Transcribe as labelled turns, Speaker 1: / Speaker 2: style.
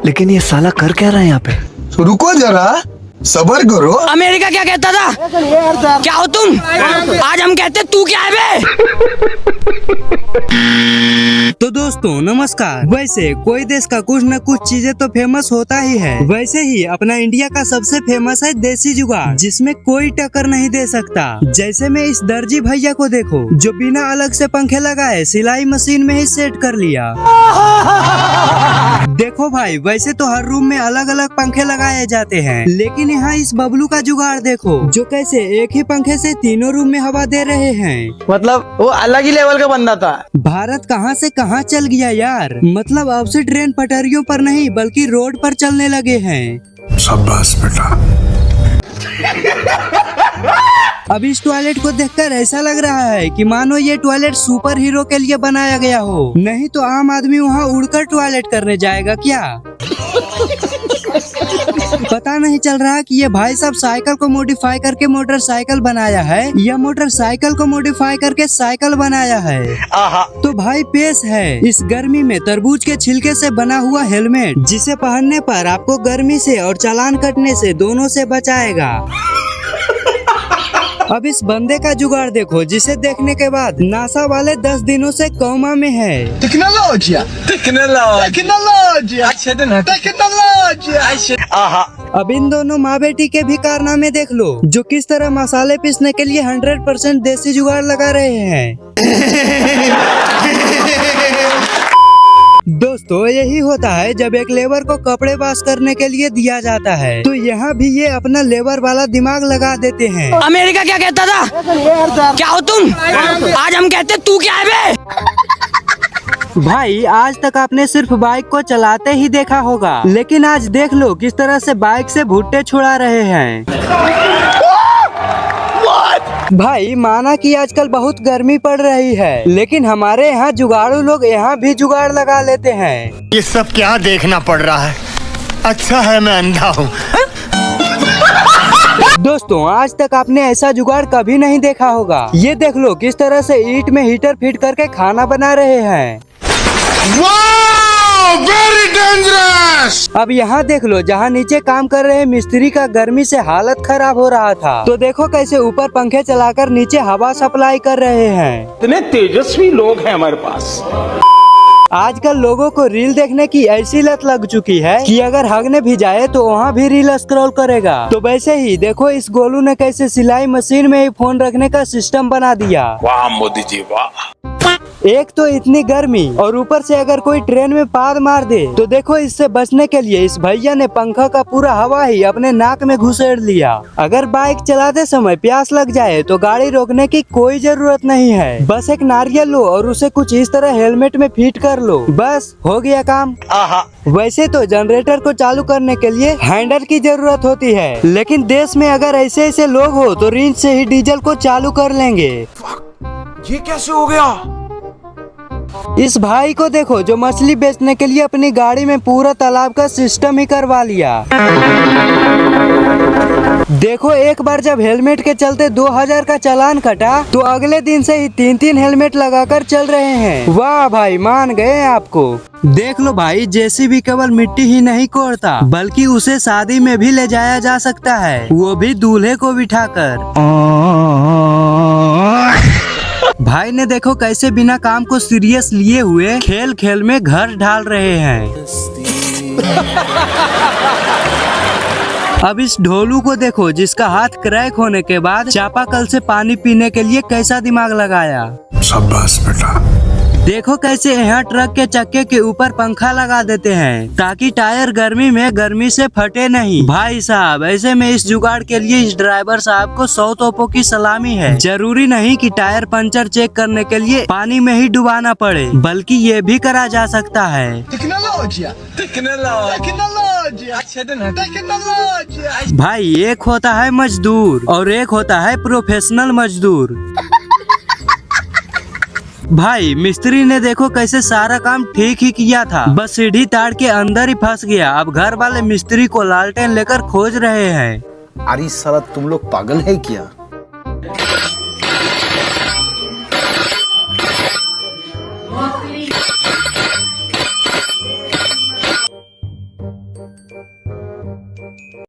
Speaker 1: लेकिन ये साला कर क्या रहा है यहाँ पे?
Speaker 2: रुको जरा, सबर करो।
Speaker 3: अमेरिका क्या कहता था? क्या हो तुम? आज हम कहते तू क्या है बे?
Speaker 4: तो दोस्तों नमस्कार। वैसे कोई देश का कुछ न कुछ चीजें तो फेमस होता ही है। वैसे ही अपना इंडिया का सबसे फेमस है देसी जुगाड़, जिसमें कोई टक्कर नहीं दे सकता। जैसे में इस दर्जी भैया को देखो, जो बिना अलग से पंखे लगाए सिलाई मशीन में ही सेट कर लिया। देखो भाई, वैसे तो हर रूम में अलग अलग पंखे लगाए जाते हैं, लेकिन यहाँ इस बबलू का जुगाड़ देखो, जो कैसे एक ही पंखे से तीनों रूम में हवा दे रहे हैं।
Speaker 5: मतलब वो अलग ही लेवल का बंदा था।
Speaker 4: भारत कहाँ से कहाँ चल गया यार। मतलब अब से ट्रेन पटरियों पर नहीं बल्कि रोड पर चलने लगे हैं।
Speaker 2: शाबाश बेटा।
Speaker 4: अब इस टॉयलेट को देखकर ऐसा लग रहा है कि मानो ये टॉयलेट सुपर हीरो के लिए बनाया गया हो, नहीं तो आम आदमी वहाँ उड़कर टॉयलेट करने जाएगा क्या। पता नहीं चल रहा कि ये भाई साहब साइकिल को मॉडिफाई करके मोटरसाइकिल बनाया है या मोटरसाइकिल को मॉडिफाई करके साइकिल बनाया है। तो भाई पेश है इस गर्मी में तरबूज के छिलके से बना हुआ हेलमेट, जिसे पहनने पर आपको गर्मी से और चालान कटने से दोनों से बचाएगा। अब इस बंदे का जुगाड़ देखो, जिसे देखने के बाद नासा वाले 10 दिनों से कोमा में है।
Speaker 2: टेक्नोलॉजिया।
Speaker 4: अब इन दोनों माँ बेटी के भी कारनामे देख लो, जो किस तरह मसाले पीसने के लिए 100% देसी जुगाड़ लगा रहे हैं। दोस्तों यही होता है जब एक लेबर को कपड़े वॉश करने के लिए दिया जाता है, तो यहाँ भी ये अपना लेबर वाला दिमाग लगा देते हैं।
Speaker 3: अमेरिका क्या कहता था? क्या हो तुम? आज हम कहते तू क्या है बे?
Speaker 4: भाई आज तक आपने सिर्फ बाइक को चलाते ही देखा होगा, लेकिन आज देख लो किस तरह से बाइक से भुट्टे छुड़ा रहे हैं। भाई माना कि आजकल बहुत गर्मी पड़ रही है, लेकिन हमारे यहाँ जुगाड़ू लोग यहाँ भी जुगाड़ लगा लेते हैं।
Speaker 6: ये सब क्या देखना पड़ रहा है? अच्छा है मैं अंधा हूँ।
Speaker 4: दोस्तों आज तक आपने ऐसा जुगाड़ कभी नहीं देखा होगा। ये देख लो किस तरह से ईंट में हीटर फिट करके खाना बना रहे हैं।
Speaker 6: Very dangerous.
Speaker 4: अब यहाँ देख लो, जहाँ नीचे काम कर रहे मिस्त्री का गर्मी से हालत खराब हो रहा था, तो देखो कैसे ऊपर पंखे चलाकर नीचे हवा सप्लाई कर रहे हैं।
Speaker 7: इतने तेजस्वी लोग हैं हमारे पास।
Speaker 4: आजकल लोगों को रील देखने की ऐसी लत लग चुकी है कि अगर हगने भी जाए तो वहाँ भी रील स्क्रॉल करेगा। तो वैसे ही देखो इस गोलू ने कैसे सिलाई मशीन में ही फोन रखने का सिस्टम बना दिया।
Speaker 7: वाह मोदी जी वाह।
Speaker 4: एक तो इतनी गर्मी और ऊपर से अगर कोई ट्रेन में पाद मार दे, तो देखो इससे बचने के लिए इस भैया ने पंखा का पूरा हवा ही अपने नाक में घुसेड़ लिया। अगर बाइक चलाते समय प्यास लग जाए तो गाड़ी रोकने की कोई जरूरत नहीं है, बस एक नारियल लो और उसे कुछ इस तरह हेलमेट में फिट कर लो, बस हो गया काम। वैसे तो जनरेटर को चालू करने के लिए हैंडल की जरूरत होती है, लेकिन देश में अगर ऐसे ऐसे लोग हो तो रिंच से ही डीजल को चालू कर लेंगे।
Speaker 5: ये कैसे हो गया?
Speaker 4: इस भाई को देखो, जो मछली बेचने के लिए अपनी गाड़ी में पूरा तालाब का सिस्टम ही करवा लिया। देखो एक बार जब हेलमेट के चलते 2000 का चालान कटा, तो अगले दिन से ही 3-3 हेलमेट लगाकर चल रहे हैं। वाह भाई, मान गए आपको। देख लो भाई, जेसीबी केवल मिट्टी ही नहीं कोड़ता, बल्कि उसे शादी में भी ले जाया जा सकता है, वो भी दूल्हे को बिठाकर। भाई ने देखो कैसे बिना काम को सीरियस लिए हुए खेल खेल में घर ढाल रहे हैं। अब इस ढोलू को देखो, जिसका हाथ क्रैक होने के बाद चापाकल से पानी पीने के लिए कैसा दिमाग लगाया।
Speaker 2: शाबाश बेटा।
Speaker 4: देखो कैसे यहाँ ट्रक के चक्के के ऊपर पंखा लगा देते हैं, ताकि टायर गर्मी से फटे नहीं। भाई साहब ऐसे में इस जुगाड़ के लिए इस ड्राइवर साहब को 100 तोपों की सलामी है। जरूरी नहीं कि टायर पंचर चेक करने के लिए पानी में ही डुबाना पड़े, बल्कि ये भी करा जा सकता है। भाई एक होता है मजदूर और एक होता है प्रोफेशनल मजदूर। भाई मिस्त्री ने देखो कैसे सारा काम ठीक ही किया था, बस सीढ़ी तार के अंदर ही फंस गया। अब घर वाले मिस्त्री को लालटेन लेकर खोज रहे हैं।
Speaker 5: अरे साला तुम लोग पागल है क्या?